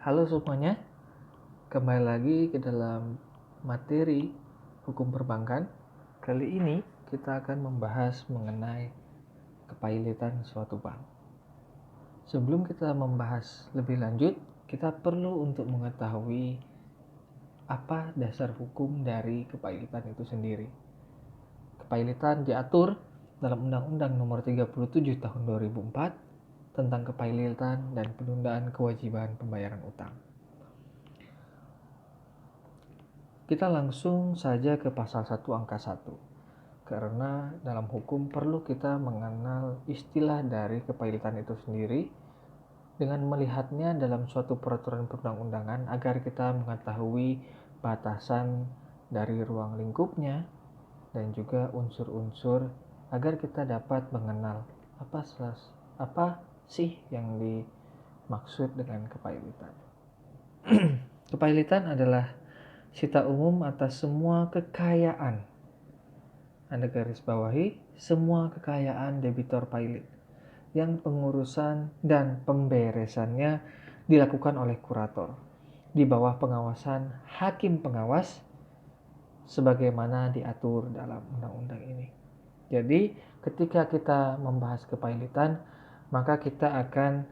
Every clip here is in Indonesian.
Halo semuanya, kembali lagi ke dalam materi hukum perbankan. Kali ini kita akan membahas mengenai kepailitan suatu bank. Sebelum kita membahas lebih lanjut, kita perlu untuk mengetahui apa dasar hukum dari kepailitan itu sendiri. Kepailitan diatur dalam Undang-Undang Nomor 37 Tahun 2004 tentang kepailitan dan penundaan kewajiban pembayaran utang. Kita langsung saja ke pasal 1 angka 1. Karena dalam hukum perlu kita mengenal istilah dari kepailitan itu sendiri dengan melihatnya dalam suatu peraturan perundang-undangan agar kita mengetahui batasan dari ruang lingkupnya dan juga unsur-unsur agar kita dapat mengenal apa sih yang dimaksud dengan kepailitan. Kepailitan adalah sita umum atas semua kekayaan. Anda garis bawahi semua kekayaan debitor pailit yang pengurusan dan pemberesannya dilakukan oleh kurator di bawah pengawasan hakim pengawas sebagaimana diatur dalam undang-undang ini. Jadi, ketika kita membahas kepailitan, maka kita akan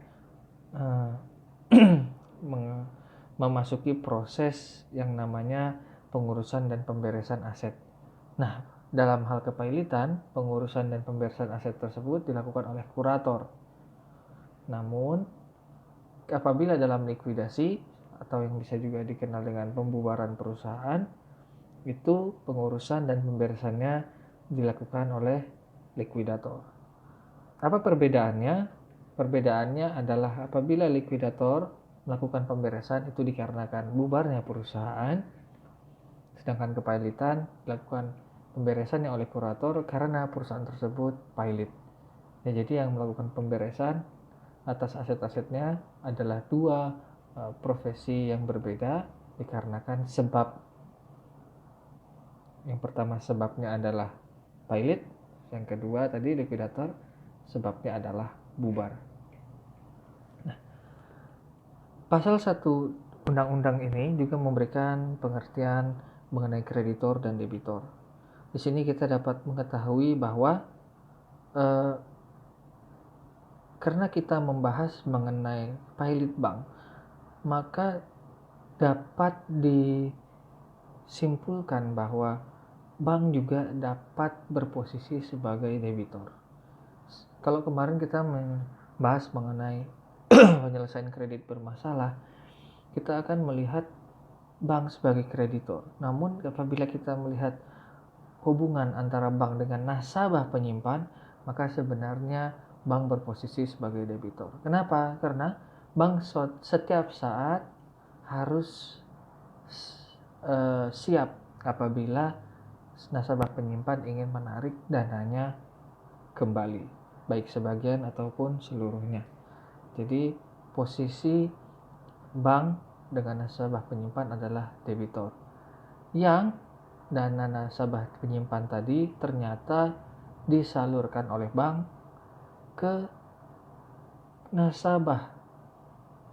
memasuki proses yang namanya pengurusan dan pemberesan aset. Nah, dalam hal kepailitan, pengurusan dan pemberesan aset tersebut dilakukan oleh kurator. Namun, apabila dalam likuidasi atau yang bisa juga dikenal dengan pembubaran perusahaan, itu pengurusan dan pemberesannya dilakukan oleh likuidator. Apa perbedaannya? Perbedaannya adalah apabila likuidator melakukan pemberesan itu dikarenakan bubarnya perusahaan, sedangkan kepailitan dilakukan pemberesannya oleh kurator karena perusahaan tersebut pailit. Ya, jadi yang melakukan pemberesan atas aset-asetnya adalah dua profesi yang berbeda dikarenakan sebab. Yang pertama sebabnya adalah pailit, yang kedua tadi likuidator sebabnya adalah bubar. Nah, pasal 1 undang-undang ini juga memberikan pengertian mengenai kreditor dan debitor. Di sini kita dapat mengetahui bahwa karena kita membahas mengenai pailit bank, maka dapat disimpulkan bahwa bank juga dapat berposisi sebagai debitor. Kalau kemarin kita membahas mengenai penyelesaian kredit bermasalah, kita akan melihat bank sebagai kreditor. Namun apabila kita melihat hubungan antara bank dengan nasabah penyimpan, maka sebenarnya bank berposisi sebagai debitor. Kenapa? Karena bank setiap saat harus siap apabila nasabah penyimpan ingin menarik dananya kembali, baik sebagian ataupun seluruhnya. Jadi posisi bank dengan nasabah penyimpan adalah debitor. Yang dana nasabah penyimpan tadi ternyata disalurkan oleh bank ke nasabah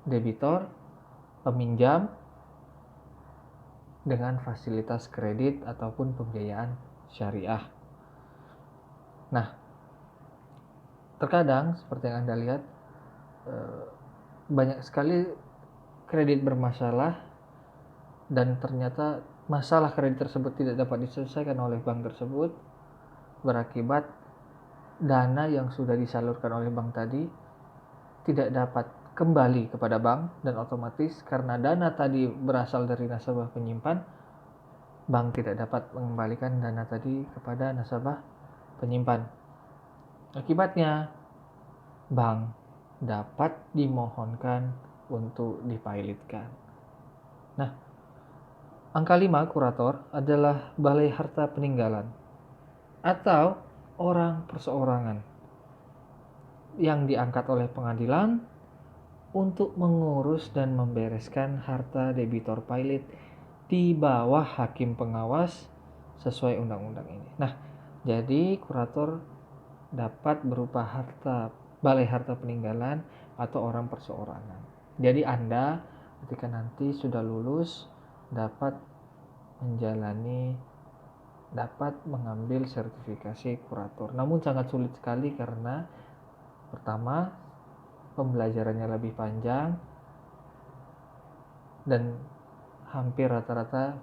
debitor peminjam dengan fasilitas kredit ataupun pembiayaan syariah. Nah, terkadang seperti yang Anda lihat banyak sekali kredit bermasalah dan ternyata masalah kredit tersebut tidak dapat diselesaikan oleh bank tersebut, berakibat dana yang sudah disalurkan oleh bank tadi tidak dapat kembali kepada bank, dan otomatis karena dana tadi berasal dari nasabah penyimpan, bank tidak dapat mengembalikan dana tadi kepada nasabah penyimpan. Akibatnya bank dapat dimohonkan untuk dipailitkan. Nah, angka 5 kurator adalah balai harta peninggalan atau orang perseorangan yang diangkat oleh pengadilan untuk mengurus dan membereskan harta debitor pailit di bawah hakim pengawas sesuai undang-undang ini. Nah, jadi kurator dapat berupa balai harta peninggalan atau orang perseorangan. Jadi Anda ketika nanti sudah lulus dapat mengambil sertifikasi kurator. Namun sangat sulit sekali karena pertama pembelajarannya lebih panjang dan hampir rata-rata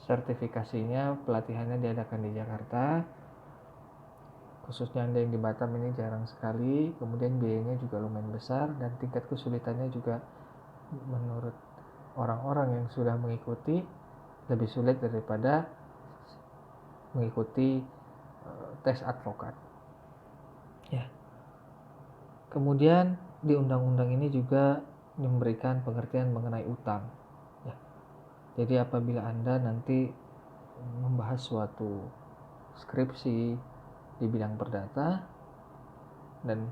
sertifikasinya pelatihannya diadakan di Jakarta, khususnya Anda yang di Batam ini jarang sekali. Kemudian biayanya juga lumayan besar dan tingkat kesulitannya juga menurut orang-orang yang sudah mengikuti lebih sulit daripada mengikuti tes advokat. Ya. Kemudian di undang-undang ini juga memberikan pengertian mengenai utang. Ya. Jadi apabila Anda nanti membahas suatu skripsi di bidang perdata dan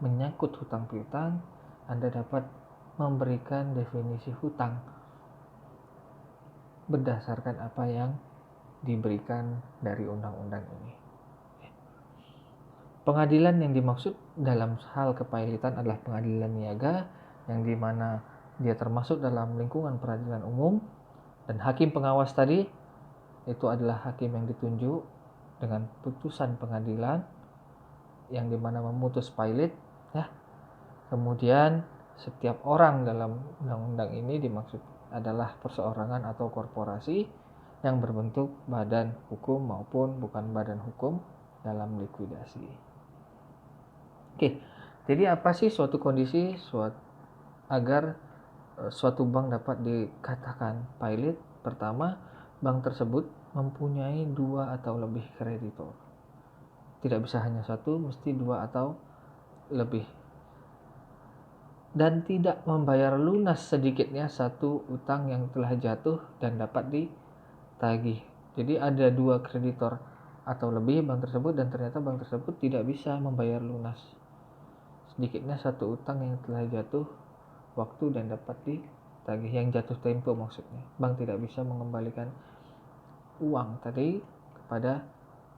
menyangkut hutang piutang, Anda dapat memberikan definisi hutang berdasarkan apa yang diberikan dari undang-undang ini. Pengadilan yang dimaksud dalam hal kepailitan adalah pengadilan niaga, yang dimana dia termasuk dalam lingkungan peradilan umum, dan hakim pengawas tadi itu adalah hakim yang ditunjuk dengan putusan pengadilan yang dimana memutus pailit. Ya. Kemudian setiap orang dalam undang-undang ini dimaksud adalah perseorangan atau korporasi yang berbentuk badan hukum maupun bukan badan hukum dalam likuidasi. Oke, jadi apa sih suatu kondisi agar suatu bank dapat dikatakan pailit? Pertama, bank tersebut mempunyai 2 atau lebih kreditor. Tidak bisa hanya satu, mesti 2 atau lebih. Dan tidak membayar lunas sedikitnya satu utang yang telah jatuh dan dapat ditagih. Jadi ada 2 kreditor atau lebih bank tersebut dan ternyata bank tersebut tidak bisa membayar lunas sedikitnya satu utang yang telah jatuh waktu dan dapat ditagih, yang jatuh tempo maksudnya. Bank tidak bisa mengembalikan uang tadi kepada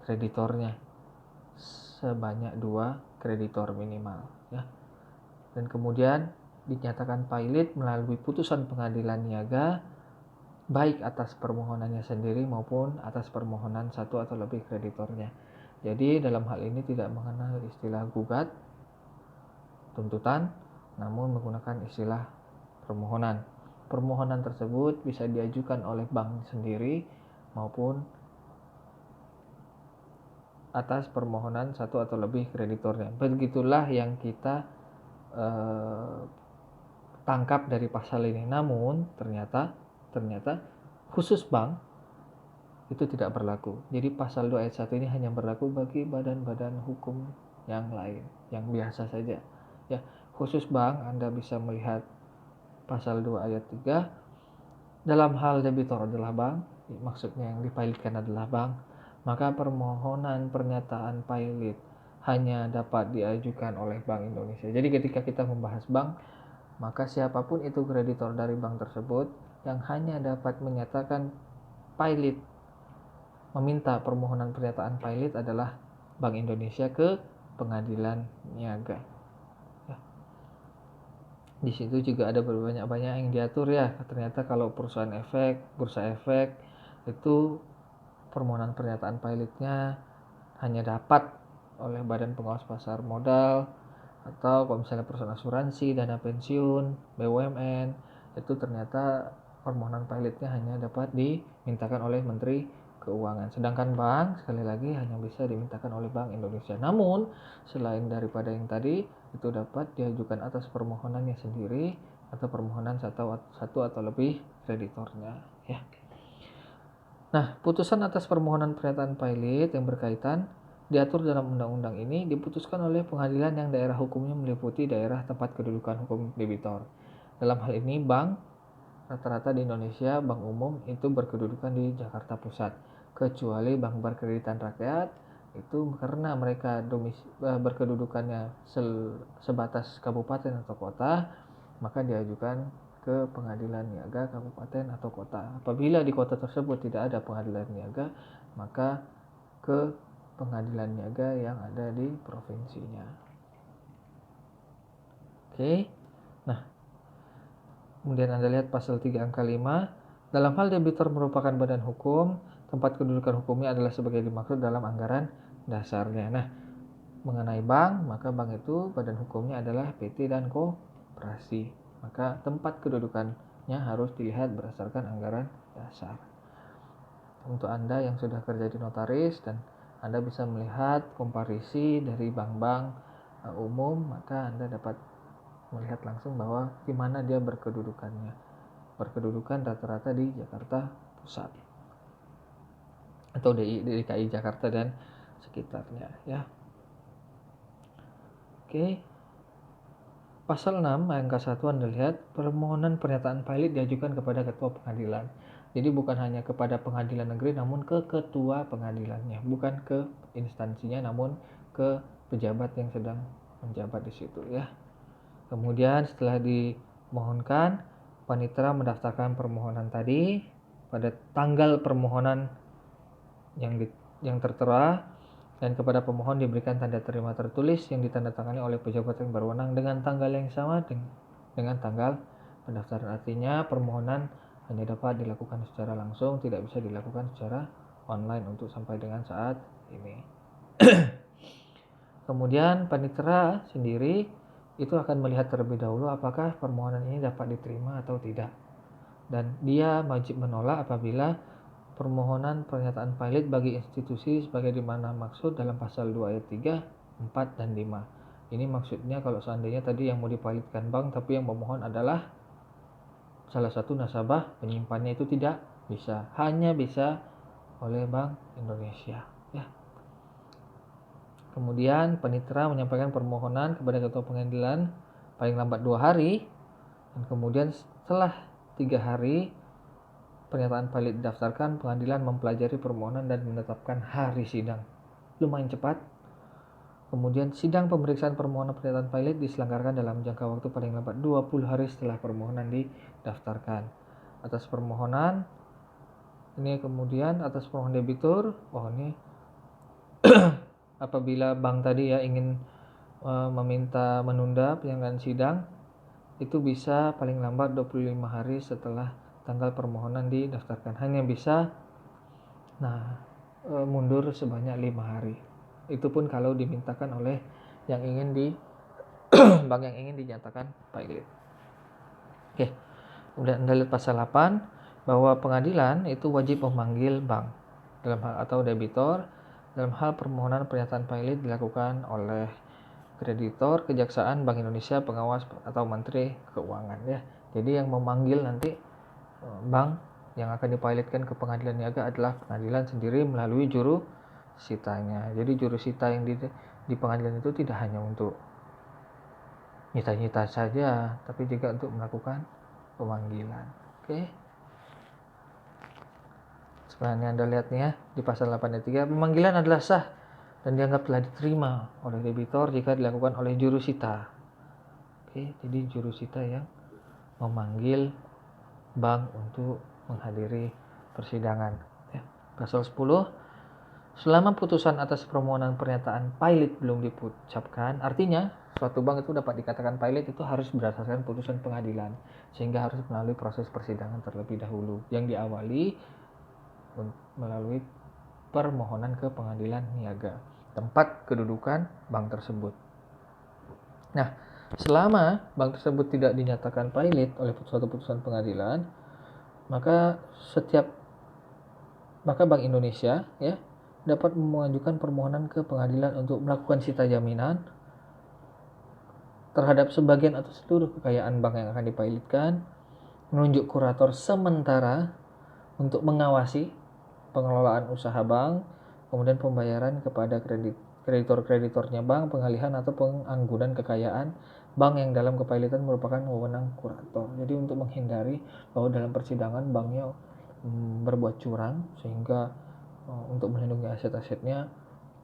kreditornya sebanyak 2 kreditor minimal, ya. Dan kemudian dinyatakan pailit melalui putusan pengadilan niaga baik atas permohonannya sendiri maupun atas permohonan satu atau lebih kreditornya. Jadi dalam hal ini tidak mengenal istilah gugat, tuntutan, namun menggunakan istilah permohonan. Permohonan tersebut bisa diajukan oleh bank sendiri maupun atas permohonan satu atau lebih kreditornya. Begitulah yang kita tangkap dari pasal ini. Namun ternyata khusus bank itu tidak berlaku. Jadi pasal 2 ayat 1 ini hanya berlaku bagi badan-badan hukum yang lain, yang biasa saja. Ya, khusus bank Anda bisa melihat pasal 2 ayat 3. Dalam hal debitor adalah bank, maksudnya yang dipailitkan adalah bank, maka permohonan pernyataan pailit hanya dapat diajukan oleh Bank Indonesia. Jadi ketika kita membahas bank, maka siapapun itu kreditor dari bank tersebut yang hanya dapat menyatakan pailit, meminta permohonan pernyataan pailit adalah Bank Indonesia ke pengadilan niaga. Ya. Di situ juga ada banyak yang diatur ya. Ternyata kalau perusahaan efek, bursa efek itu permohonan pernyataan pilotnya hanya dapat oleh Badan Pengawas Pasar Modal, atau kalau misalnya perusahaan asuransi, dana pensiun, BUMN, itu ternyata permohonan pilotnya hanya dapat dimintakan oleh Menteri Keuangan. Sedangkan bank sekali lagi hanya bisa dimintakan oleh Bank Indonesia. Namun selain daripada yang tadi, itu dapat diajukan atas permohonannya sendiri atau permohonan satu atau lebih kreditornya, ya. Nah, putusan atas permohonan pernyataan pailit yang berkaitan diatur dalam undang-undang ini diputuskan oleh pengadilan yang daerah hukumnya meliputi daerah tempat kedudukan hukum debitor. Dalam hal ini bank rata-rata di Indonesia, bank umum itu berkedudukan di Jakarta Pusat, kecuali bank berkreditan rakyat itu karena mereka berkedudukannya sebatas kabupaten atau kota, maka diajukan ke pengadilan niaga kabupaten atau kota. Apabila di kota tersebut tidak ada pengadilan niaga, maka ke pengadilan niaga yang ada di provinsinya. Oke. Nah, Kemudian Anda lihat pasal 3 angka 5. Dalam hal debitur merupakan badan hukum, tempat kedudukan hukumnya adalah sebagai dimaksud dalam anggaran dasarnya. Nah, mengenai bank, maka bank itu badan hukumnya adalah PT dan koperasi. Maka tempat kedudukannya harus dilihat berdasarkan anggaran dasar. Untuk Anda yang sudah kerja di notaris dan Anda bisa melihat komparisi dari bank-bank umum, maka Anda dapat melihat langsung bahwa di mana dia berkedudukannya. Berkedudukan rata-rata di Jakarta Pusat atau di DKI Jakarta dan sekitarnya, ya. Oke. Pasal 6 angka 1 Anda lihat permohonan pernyataan pilot diajukan kepada ketua pengadilan. Jadi bukan hanya kepada pengadilan negeri namun ke ketua pengadilannya, bukan ke instansinya namun ke pejabat yang sedang menjabat di situ, ya. Kemudian setelah dimohonkan, panitera mendaftarkan permohonan tadi pada tanggal permohonan yang tertera, dan kepada pemohon diberikan tanda terima tertulis yang ditandatangani oleh pejabat yang berwenang dengan tanggal yang sama dengan tanggal pendaftaran. Artinya permohonan hanya dapat dilakukan secara langsung, tidak bisa dilakukan secara online untuk sampai dengan saat ini. Kemudian panitera sendiri itu akan melihat terlebih dahulu apakah permohonan ini dapat diterima atau tidak. Dan dia wajib menolak apabila permohonan pernyataan pilot bagi institusi sebagaimana maksud dalam pasal 2 ayat 3, 4, dan 5. Ini maksudnya kalau seandainya tadi yang mau dipilotkan bank tapi yang memohon adalah salah satu nasabah penyimpannya, itu tidak bisa, hanya bisa oleh Bank Indonesia, ya. Kemudian panitera menyampaikan permohonan kepada ketua pengadilan paling lambat 2 hari, dan kemudian setelah 3 hari pernyataan pilot didaftarkan, pengadilan mempelajari permohonan dan menetapkan hari sidang. Lumayan cepat. Kemudian sidang pemeriksaan permohonan pernyataan pilot diselenggarakan dalam jangka waktu paling lambat 20 hari setelah permohonan didaftarkan. Atas permohonan ini kemudian atas permohonan debitur, ini apabila bank tadi ya ingin meminta menunda penyelenggaraan sidang, itu bisa paling lambat 25 hari setelah tanggal permohonan didaftarkan. Hanya bisa mundur sebanyak 5 hari. Itu pun kalau dimintakan oleh yang ingin bank yang ingin dinyatakan pilot. Oke. Kemudian Anda lihat pasal 8 bahwa pengadilan itu wajib memanggil bank dalam hal atau debitor dalam hal permohonan pernyataan pilot dilakukan oleh kreditor, kejaksaan, Bank Indonesia, pengawas atau menteri keuangan, ya. Jadi yang memanggil nanti bank yang akan dipilotkan ke pengadilan niaga adalah pengadilan sendiri melalui jurusitanya. Jadi jurusita yang di pengadilan itu tidak hanya untuk nyita-nyita saja, tapi juga untuk melakukan pemanggilan. Oke. Sebenarnya Anda lihat nih ya, di pasal 8 ayat 3, pemanggilan adalah sah dan dianggap telah diterima oleh debitor jika dilakukan oleh jurusita. Oke, jadi jurusita yang memanggil bank untuk menghadiri persidangan, ya. Pasal 10, selama putusan atas permohonan pernyataan pilot belum diucapkan, artinya suatu bank itu dapat dikatakan pilot itu harus berdasarkan putusan pengadilan, sehingga harus melalui proses persidangan terlebih dahulu yang diawali melalui permohonan ke pengadilan niaga, tempat kedudukan bank tersebut. Nah, selama bank tersebut tidak dinyatakan pilot oleh suatu putusan pengadilan, maka Bank Indonesia, ya, dapat mengajukan permohonan ke pengadilan untuk melakukan sita jaminan terhadap sebagian atau seluruh kekayaan bank yang akan dipilotkan, menunjuk kurator sementara untuk mengawasi pengelolaan usaha bank, kemudian pembayaran kepada kreditor-kreditornya bank, pengalihan atau pengangguran kekayaan bank yang dalam kepilotan merupakan wewenang kurator. Jadi untuk menghindari bahwa dalam persidangan banknya berbuat curang, sehingga untuk melindungi aset-asetnya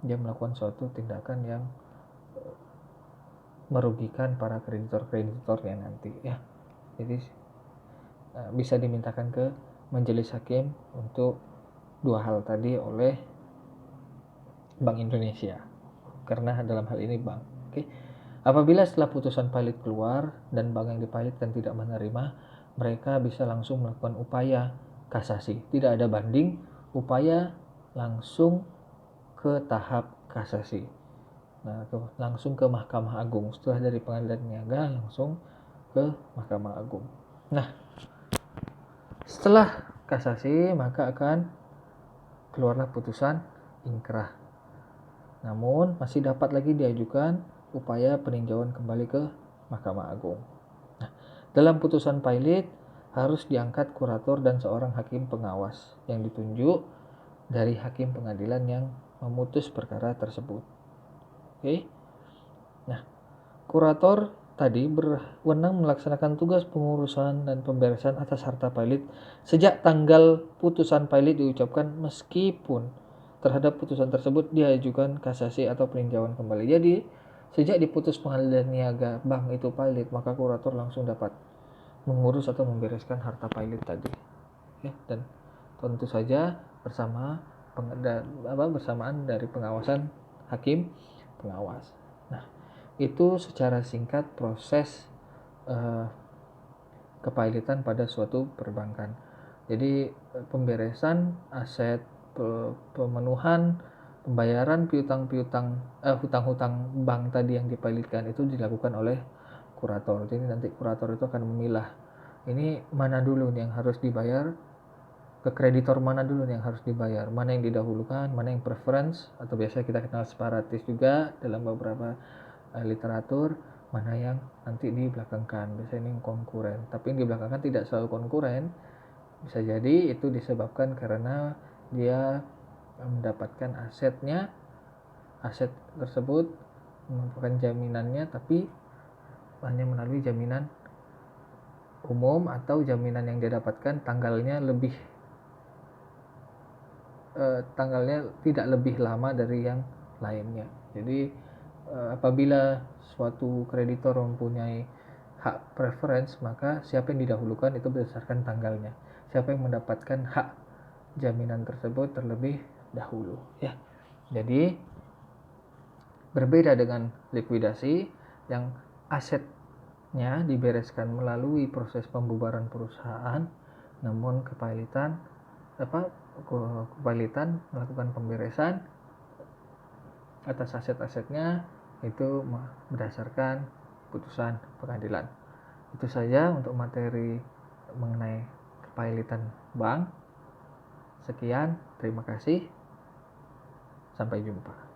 dia melakukan suatu tindakan yang merugikan para kreditor-kreditornya nanti, ya. Jadi bisa dimintakan ke majelis hakim untuk 2 hal tadi oleh Bank Indonesia, karena dalam hal ini bank. Oke. Apabila setelah putusan pilot keluar dan bank yang dipilotkan tidak menerima, mereka bisa langsung melakukan upaya kasasi. Tidak ada banding, upaya langsung ke tahap kasasi. Nah, langsung ke Mahkamah Agung. Setelah dari pengadilan niaga langsung ke Mahkamah Agung. Nah, setelah kasasi maka akan keluarlah putusan ingkrah. Namun masih dapat lagi diajukan upaya peninjauan kembali ke Mahkamah Agung. Nah, dalam putusan pilot harus diangkat kurator dan seorang hakim pengawas yang ditunjuk dari hakim pengadilan yang memutus perkara tersebut. Oke. Nah, kurator tadi berwenang melaksanakan tugas pengurusan dan pemberesan atas harta pilot sejak tanggal putusan pilot diucapkan meskipun terhadap putusan tersebut diajukan kasasi atau peninjauan kembali. Jadi, sejak diputus pengadilan niaga bank itu pilot, maka kurator langsung dapat mengurus atau membereskan harta pilot tadi. Ya, dan tentu saja bersamaan dari pengawasan hakim pengawas. Nah, itu secara singkat proses kepilotan pada suatu perbankan. Jadi pemberesan aset, pemenuhan, pembayaran hutang-hutang bank tadi yang dipilotkan itu dilakukan oleh kurator. Jadi nanti kurator itu akan memilah ini mana dulu yang harus dibayar, ke kreditor mana dulu yang harus dibayar, mana yang didahulukan, mana yang preference atau biasa kita kenal separatis juga dalam beberapa literatur, mana yang nanti dibelakangkan, biasanya ini konkuren. Tapi yang dibelakangkan tidak selalu konkuren, bisa jadi itu disebabkan karena dia mendapatkan aset tersebut merupakan jaminannya tapi hanya melalui jaminan umum atau jaminan yang dia dapatkan tanggalnya tidak lebih lama dari yang lainnya. Jadi apabila suatu kreditor mempunyai hak preference, maka siapa yang didahulukan itu berdasarkan tanggalnya. Siapa yang mendapatkan hak jaminan tersebut terlebih dahulu, ya. Jadi berbeda dengan likuidasi yang asetnya dibereskan melalui proses pembubaran perusahaan, namun kepilotan melakukan pemberesan atas aset-asetnya itu berdasarkan putusan pengadilan. Itu saja untuk materi mengenai kepilotan bank. Sekian, terima kasih. Sampai jumpa.